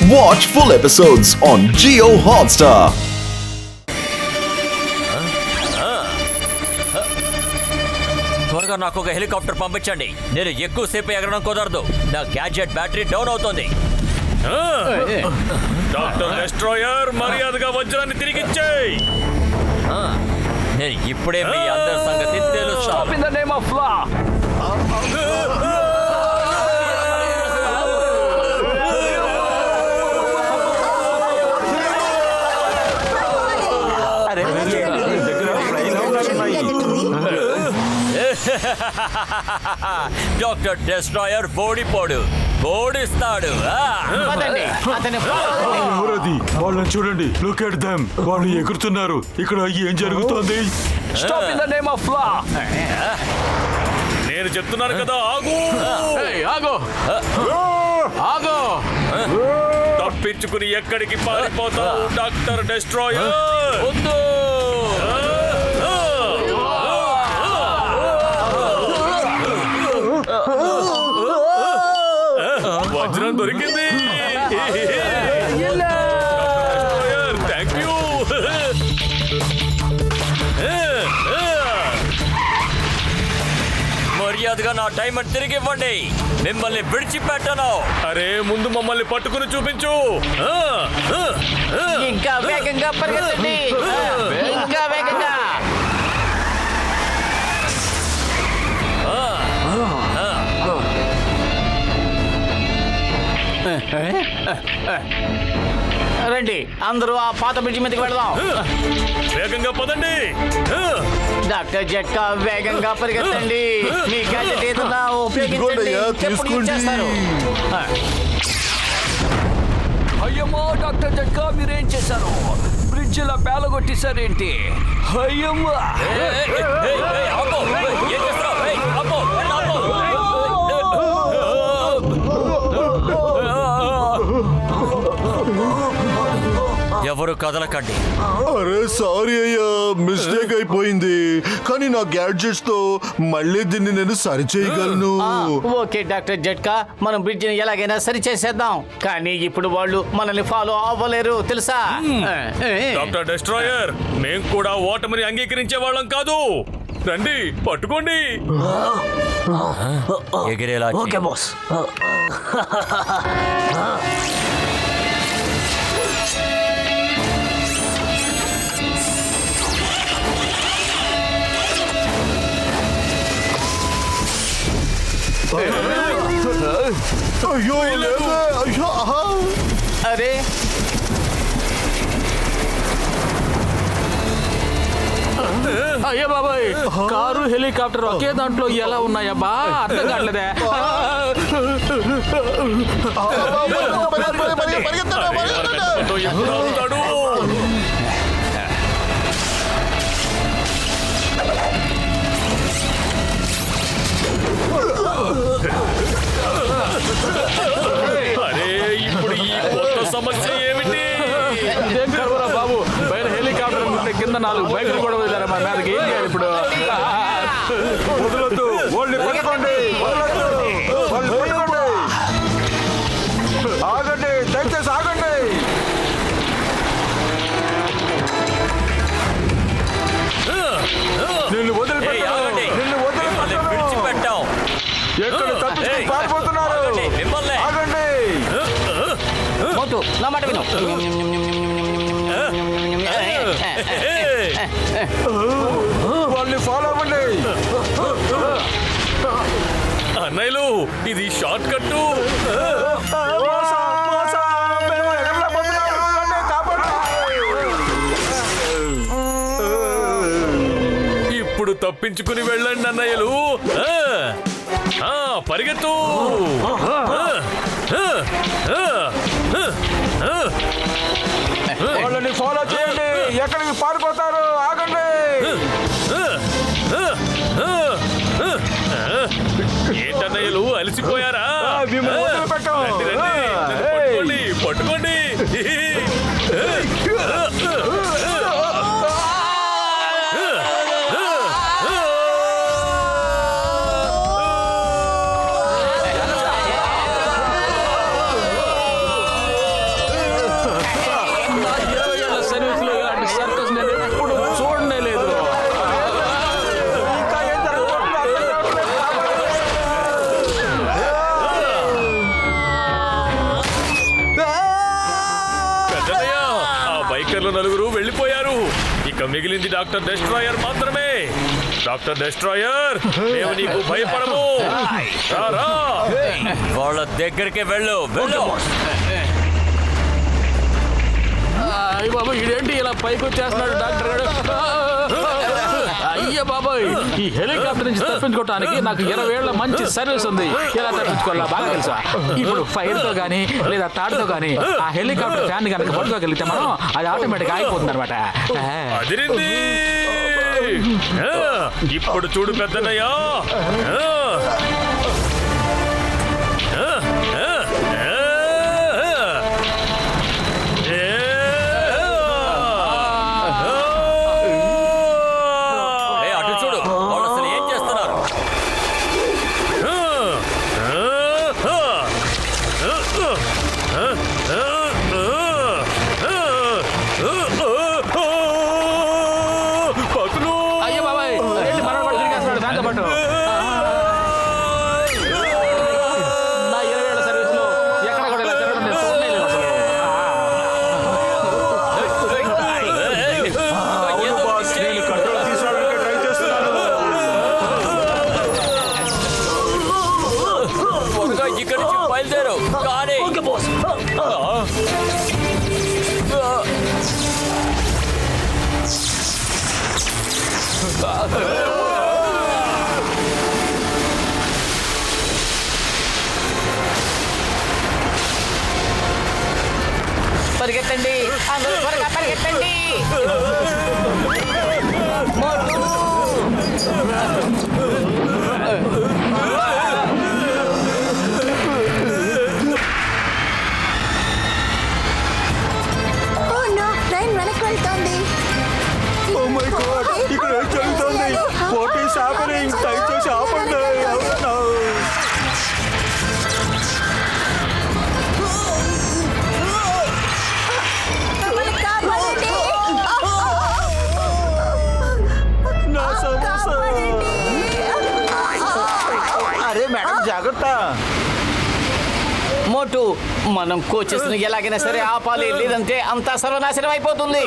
Watch full episodes on Jio Hotstar. త్వరగా నాకు ఒక హెలికాప్టర్ పంపించండి. నేను ఎక్కువసేపు ఎగరడం కుదరదు. నా గ్యాడ్జెట్ బ్యాటరీ డౌన్ అవుతుంది. డాక్టర్ డెస్ట్రాయర్, మర్యాదగా వజ్రాన్ని తిరిగిచ్చేయ్. నేను ఇప్పుడే మీ అందరి సంగతి తెలుస్తా. డాక్టర్ డెస్ట్రాయర్ ఓడిపోడు, ఓడిస్తాడు. వాళ్ళని చూడండి, లుక్ ఎట్ దెమ్. వాళ్ళు ఎగురుతున్నారు. ఇక్కడ ఏం జరుగుతోంది? నేను చెప్తున్నాను కదా, ఆగు. ఆగో! తప్పించుకుని ఎక్కడికి పారిపోతావు డాక్టర్ డెస్ట్రాయర్? వద్దు. వజ్రం దొరికింది. Thank you. మర్యాదగా నా డైమండ్ తిరిగి ఇవ్వండి. మిమ్మల్ని విడిచిపెట్టను. అరే, ముందు మమ్మల్ని పట్టుకుని చూపించు. ఇంకా వేగంగా పరిగెత్తండి, ఇంకా వేగంగా. రండి, అందరూ ఆ పాత బ్రిడ్జి మీదకి వెళదాం. వేగంగా పదండి. డాక్టర్ జట్కా, వేగంగా పరిగెత్తండి. మీ గ్యాడ్జెట్ ఏదైనా ఉపయోగించండి. చెప్పుడు ఇచ్చేస్తారు. అయ్యమ్మో డాక్టర్ జట్కా, మీరేం చేశారు? బ్రిడ్జ్ ఇలా పేలగొట్టేశారేంటి? అయ్యమ్మా! ఎవరు కదలకండి. అరే సారీ అయ్యా, మిస్టేక్ అయిపోయింది. కానీ నా గ్యాడ్జెట్స్ తో మళ్ళీ దీన్ని నేను సరి చేయగలను. ఓకే డాక్టర్ జట్కా, మనం బ్రిడ్జిని ఎలాగైనా సరి చేసేద్దాం. కానీ ఇప్పుడు వాళ్ళు మనల్ని ఫాలో అవ్వలేరు, తెలుసా? డాక్టర్ డెస్ట్రాయర్, మేము కూడా ఓటమిని అంగీకరించే వాళ్ళం కాదు. రండి, పట్టుకోండి. ఎగిరేలా ఓకే బాస్. అయ్యో అయ్యో! అరే, అయ్యో బాబాయ్, కారు హెలికాప్టర్ ఒకే దాంట్లో ఎలా ఉన్నాయబ్బా? అర్థం కావట్లేదే. ఎప్పుడు ఆగుతాడు? అరే, ఇప్పుడు ఈ కొత్త సమస్య ఏమిటి? ఇదేం కర్మరా బాబు, పైన హెలికాప్టర్ ఉంటే కింద 4 బైకులు కూడా వదిలేరా మా మీదకి. ఏం చేయాలి ఇప్పుడు? వదలొద్దు, వాళ్ళని పట్టుకోండి. ఆగండి, దయచేసి ఆగండి. నిన్ను ఆగండి. మిమ్మల్ని విడిచిపెట్టాం. ఎక్కడ తప్పించుకుని పారిపోతున్నారు? మిమ్మల్ని ఆగండి. మోటు, నా మాట విను. వాళ్ళని ఫాలో అవ్వండి. అన్నయ్యలు, ఇది షార్ట్ కట్టు. ఇప్పుడు తప్పించుకుని వెళ్ళండి అన్నయ్యలు. పరిగెత్తు. వాళ్ళని ఫాలో చేయండి. ఎక్కడికి పారిపోతారు? ఆగండి. ఏంటన్నయ్యలు, అలసిపోయారా? మిమ్మల్ని వదిలిపెట్టం. రండి, రండి, నన్ను పట్టుకోండి, పట్టుకోండి. ఆఫీసర్లు 4 వెళ్ళిపోయారు. ఇక మిగిలింది డాక్టర్ డెస్ట్రాయర్ మాత్రమే. డాక్టర్ డెస్ట్రాయర్, మేము నీకు భయపడము. రా. వాళ్ళ దగ్గరికి వెళ్ళు. అయ్య బాబా, ఇదేంటి ఇలా పైకి వచ్చేస్తున్నాడు డాక్టర్ గారు? అయ్య బాబాయ్, ఈ హెలికాప్టర్ నుంచి తప్పించుకోవటానికి నాకు 20 ఏళ్ల మంచి సర్వీస్ ఉంది. ఎలా తప్పించుకోవాలా బాగా తెలుసా? ఇప్పుడు ఫైర్ తో గానీ లేదా తాడుతో గానీ ఆ హెలికాప్టర్ ఫ్యాన్ కనుక పట్టుకోగలిగితే మనం అది ఆటోమేటిక్ ఆగిపోతుంది అనమాట. అదిరింది. ఇప్పుడు చూడు పెద్దనయ్యా. పరిగెత్తండి, అందరూ త్వరగా పరిగెత్తండి. ట్రైన్ వెనక్కి వెళ్తోంది. ఓ మై గాడ్, ఇక్కడ ఏం జరుగుతోంది? What is happening? దయచేసి ఆపండి. అరే మేడం, జాగ్రత్త. మోటు, మనం కోచెస్ ను ఎలాగైనా సరే ఆపాలి, లేదంటే అంతా సర్వనాశనం అయిపోతుంది.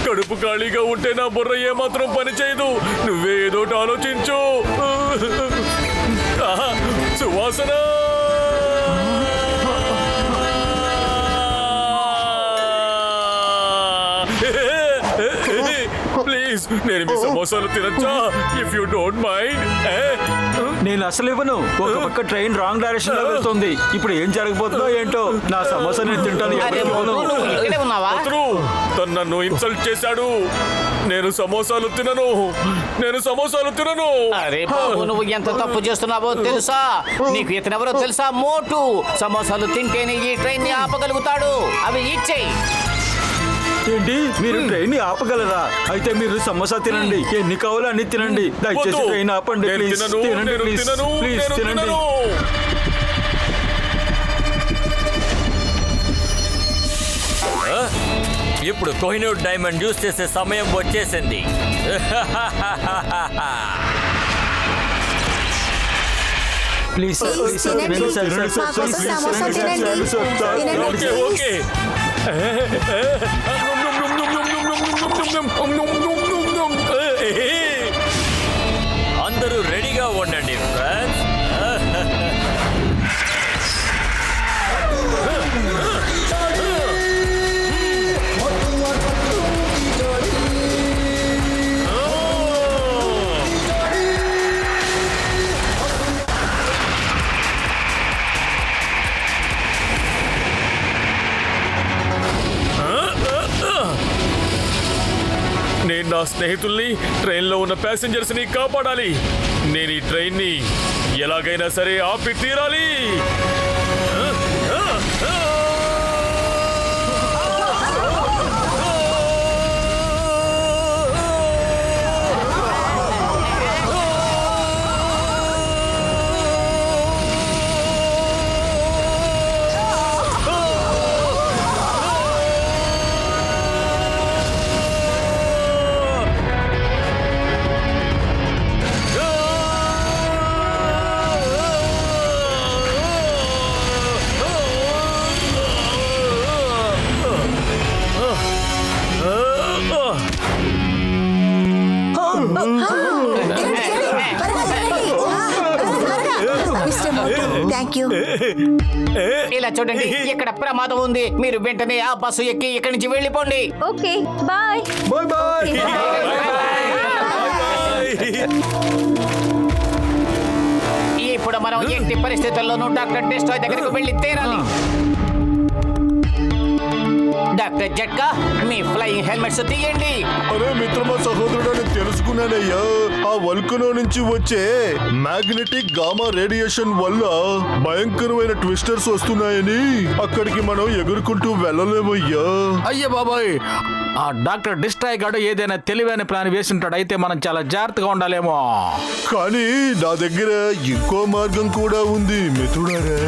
కడుపు ఖాళీగా ఉంటే నా బుర్ర ఏమాత్రం పని చేయదు. నువ్వే ఏదోటి ఆలోచించు. సువాసన, ప్లీజ్ నేను మీ సమోసాలు తినచ్చా? If you don't mind. నేను అసలు ఇవ్వను. ఒక పక్క ట్రైన్ రాంగ్ డైరెక్షన్ లో వెళ్తుంది. ఇప్పుడు ఏం జరగబోతుందో ఏంటో. నా సమస్య నేను తింటాను. అరే మోటు, నువ్వు ఇక్కడే ఉన్నావా? తను నన్ను ఇన్సల్ట్ చేశాడు. నేను సమోసాలు తినను. అరే బాబు, నువ్వు ఎంత తప్పు చేస్తున్నావో తెలుసా? నీకు ఇతనెవరో తెలుసా? మోటు సమోసాలు తింటేనే ఈ ట్రైన్ ని ఆపగలుగుతాడు. అవి ఇచ్చేయి. ఏంటి, మీరు ట్రైన్ ని ఆపగలరా? అయితే మీరు సమోసా తినండి. ఎన్ని కావాలో అన్ని తినండి. దయచేసి ట్రైన్ ఆపండి. ప్లీజ్ తినండి. ప్లీజ్ తినండి. ఇప్పుడు కోహినూర్ డైమండ్ యూజ్ చేసే సమయం వచ్చేసింది. Please okay. అందరూ రెడీగా ఉండండి ఫ్రెండ్స్. నేను నా స్నేహితుల్ని, ట్రైన్లో ఉన్న ప్యాసింజర్స్ ని కాపాడాలి. నేను ఈ ట్రైన్ ని ఎలాగైనా సరే ఆపి తీరాలి. Thank you. ఇలా చూడండి, ఇక్కడ ప్రమాదం ఉంది. మీరు వెంటనే ఆ బస్సు ఎక్కి ఇక్కడి నుంచి వెళ్ళిపోండి. Okay bye. Bye bye. ఇప్పుడు మనం ఎట్టి పరిస్థితుల్లోనూ డాక్టర్ డెస్ట్రాయ్ దగ్గరకు వెళ్ళి తీరాలి. డాక్టర్ జట్కా, మీ ఫ్లయింగ్ హెల్మెట్స్ తీయండి. అరే మిత్రమా, సహోదరుడు, తెలుసుకున్నానయ్యా. ఆ వల్కనో నుంచి వచ్చే మ్యాగ్నెటిక్ గామా రేడియేషన్ వల్ల భయంకరమైన ట్విస్టర్స్ వస్తున్నాయని అక్కడికి మనం ఎగురుకుంటూ వెళ్ళలేమయ్యా. అయ్యో బాబాయ్, ఆ డాక్టర్ డిస్ట్రాయ్ గాడు ఏదైనా తెలివైన ప్లాన్ వేసింటాడు. అయితే మనం చాలా జాగ్రత్తగా ఉండాలేమో. కానీ నా దగ్గర ఇంకో మార్గం కూడా ఉంది మిత్రుడారా.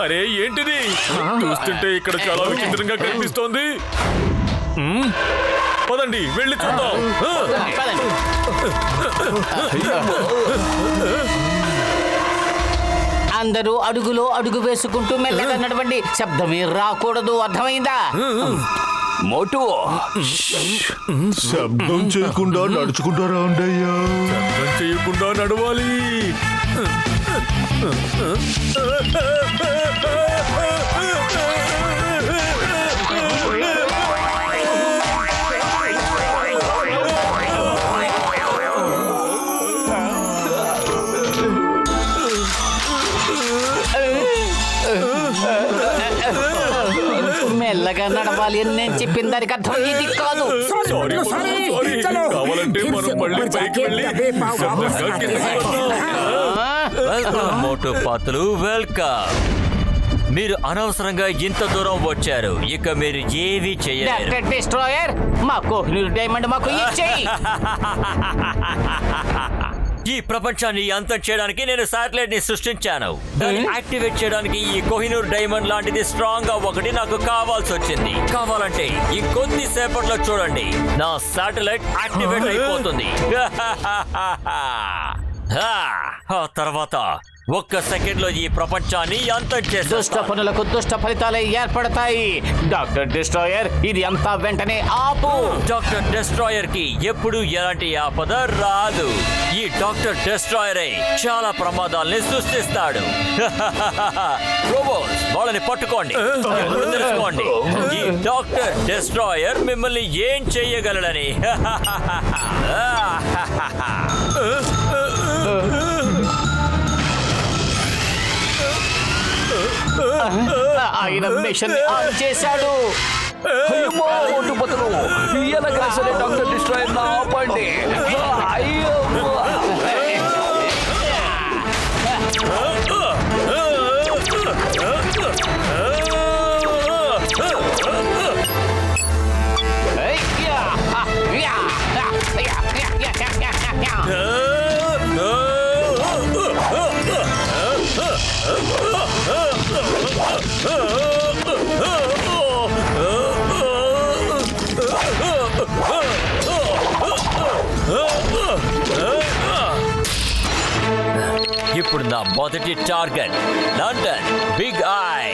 అరే ఏంటిది? చూస్తుంటే ఇక్కడ చాలా విచిత్రంగా కనిపిస్తోంది. పదండి వెళ్ళి చూద్దాం. అందరూ అడుగులో అడుగు వేసుకుంటూ మెల్లగా నడవండి. శబ్దమే రాకూడదు, అర్థమైందా? మోటు, శబ్దం చేయకుండా నడుచుకుంటారా ఉండయ్యా. శబ్దం చేయకుండా నడవాలి. మెల్లగా నడవాలి అని నేను చెప్పిన దానికి అర్థం ఇది కాదు. కావాలంటే మనం మళ్ళీ పైకి వెళ్ళి శబ్దంగా కిందకి వద్దాం. వెల్కమ్ మోటు పాతులు, వెల్కమ్. మీరు అనవసరంగా ఇంత దూరం వచ్చారు. ఇక మీరు ఏవి చేయలేరు. డాక్టర్ డిస్ట్రాయర్, మా కోహినూర్ డైమండ్ మాకు ఇచ్చేయి. ఈ ప్రపంచాన్ని అంతం చేయడానికి నేను శాటిలైట్ ని సృష్టించాను. దాన్ని యాక్టివేట్ చేయడానికి ఈ కోహినూర్ డైమండ్ లాంటిది స్ట్రాంగ్ గా ఒకటి నాకు కావాల్సి వచ్చింది. కావాలంటే ఇంకొద్ది సేపట్లో చూడండి, నా శాటిలైట్ యాక్టివేట్ అయిపోతుంది. ఆ తర్వాత ఒక్క సెకండ్ లో ఈ ప్రపంచాన్ని అంతం దుష్ట చేసేస్తా. పనులకు దుష్ట ఫలితాలే ఏర్పడతాయి. డాక్టర్ డిస్ట్రాయర్, ఇది అంతా వెంటనే ఆపు. డాక్టర్ డెస్ట్రాయర్ కి ఎప్పుడు ఎలాంటి ఆపద రాదు. ఈ డాక్టర్ డెస్ట్రాయరే చాలా ప్రమాదాల్ని సృష్టిస్తాడు. రోబోట్స్, వాళ్ళని పట్టుకోండి, ఇప్పుడు తెలుసుకోండి ఈ డాక్టర్ డెస్ట్రాయర్ మిమ్మల్ని ఏం చెయ్యగలడని. ఆయన మిషన్ ఆన్ చేశాడు. ఎలాగైనా సరే డాక్టర్ డిస్ట్రాయర్ నా ఆపండి. అయ్యో, ఇప్పుడు నా మొదటి టార్గెట్ లండన్ బిగ్ ఐ.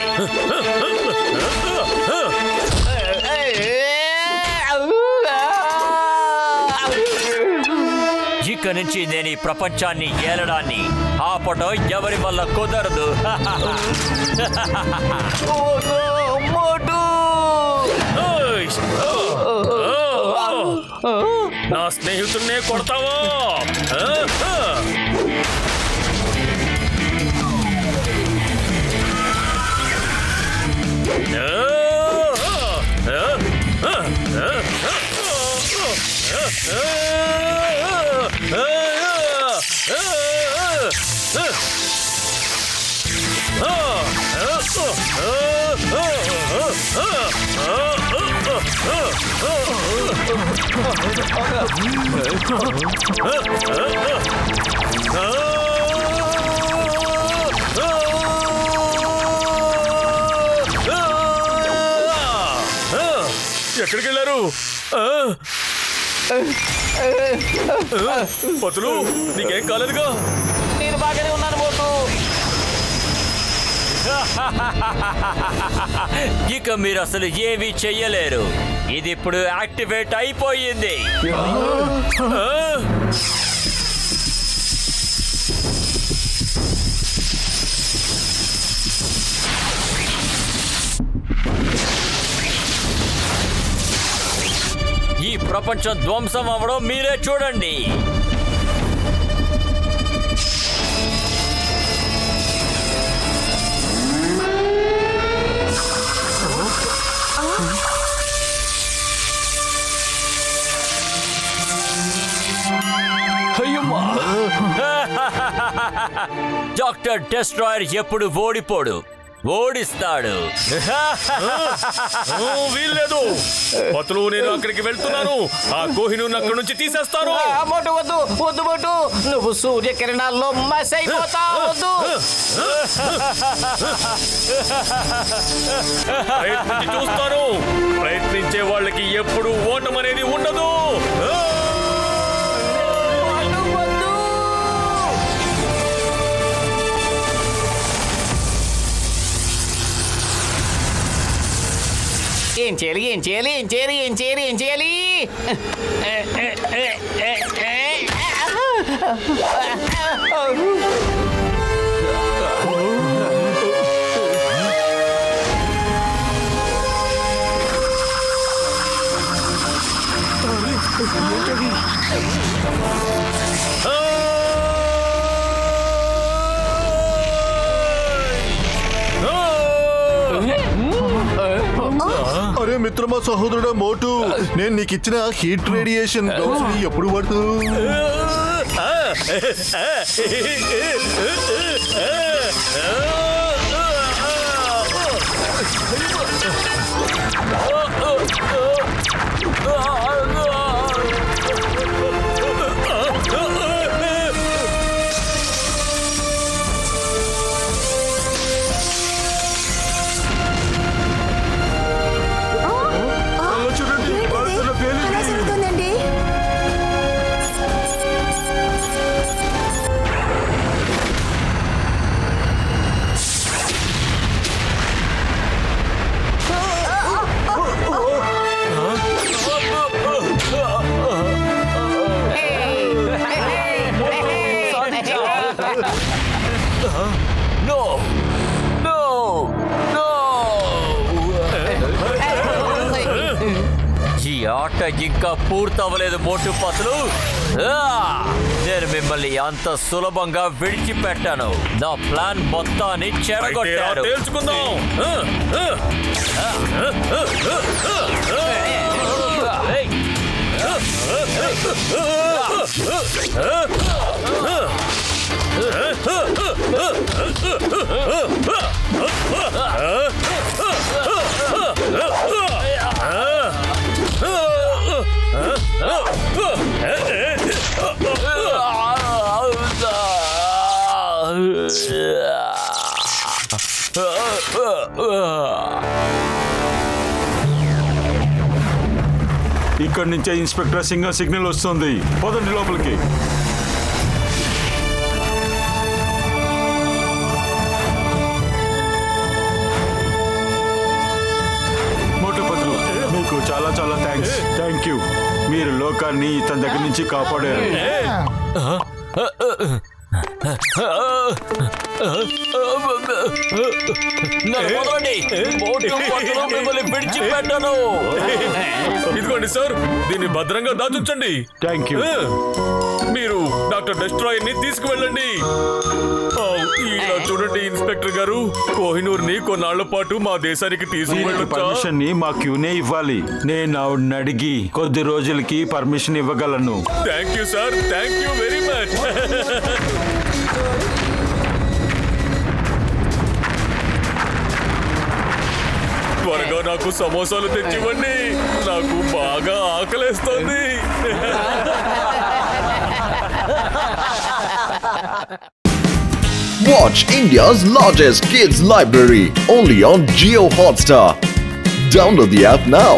ఇక నుంచి నేను ఈ ప్రపంచాన్ని ఏలడాన్ని ఆపటం ఎవరి వల్ల కుదరదు. నా స్నేహితున్నే కొడతావా? ఎక్కడికి వెళ్ళారు? పతులు నీకేం కాలేదుగా? నేను బాగానే ఉన్నాను మోటు. ఇక మీరు అసలు ఏమీ చెయ్యలేరు. ఇది ఇప్పుడు యాక్టివేట్ అయిపోయింది. ఈ ప్రపంచం ధ్వంసం అవ్వడం మీరే చూడండి. డాక్టర్ డెస్ట్రాయర్ ఎప్పుడు ఓడిపోడు, ఓడిస్తాడు. వీల్లేదు పతులు, నేను అక్కడికి వెళ్తున్నాను. ఆ కోహినూర్ అక్కడి నుంచి తీసేస్తాను. మోటు వద్దు వద్దు మోటు, నువ్వు సూర్యకిరణాల్లో మస్ అయిపోతావు. వద్దు. ప్రయత్నించి చూస్తాను. ప్రయత్నించే వాళ్ళకి ఎప్పుడు ఓటం అనేది ఉండదు. ఏం చేయాలి ఏం చేయాలి ఏం చేయాలి ఏం చేయాలి ఏం చేయాలి? అరే మిత్రమా, సహోదరుడా మోటు, నేను నీకు ఇచ్చిన హీట్ రేడియేషన్ గ్లౌస్ ని ఎప్పుడు పడుతూ? No! No! No! ఈ ఆట ఇంకా పూర్తవ్వలేదు మోటు పతులు. నేను మిమ్మల్ని అంత సులభంగా విడిచిపెట్టాను. నా ప్లాన్ మొత్తాన్ని చెడగొట్టారు. తెలుసుకుందాం. ఇక్కడి నుంచే ఇన్స్పెక్టర్ సింగల్ సిగ్నల్ వస్తుంది. పోదండి లోపలికి. మోటుపతులు, మీకు చాలా చాలా థ్యాంక్స్. Thank you. మీరు లోకాన్ని ఇతని దగ్గర నుంచి కాపాడారు. మిమ్మల్ని విడిచిపెట్టను. ఇదిగోండి సార్, దీన్ని భద్రంగా దాచుంచండి. Thank you. మీరు డాక్టర్ డెస్ట్రాయర్ ని తీసుకువెళ్ళండి. ఇలా చూడండి ఇన్స్పెక్టర్ గారు, కోహినూర్ ని కొన్నాళ్ల పాటు మా దేశానికి తీసుకువెళ్ళొచ్చా? పర్మిషన్ ని మా క్యూనే ఇవ్వాలి. నేను ఆవిడని అడిగి కొద్ది రోజులకి పర్మిషన్ ఇవ్వగలను. Thank you sir, thank you very much. త్వరగా నాకు సమోసాలు తెచ్చివ్వండి, నాకు బాగా ఆకలేస్తోంది. Watch India's largest kids library only on Jio Hotstar. Download the app now.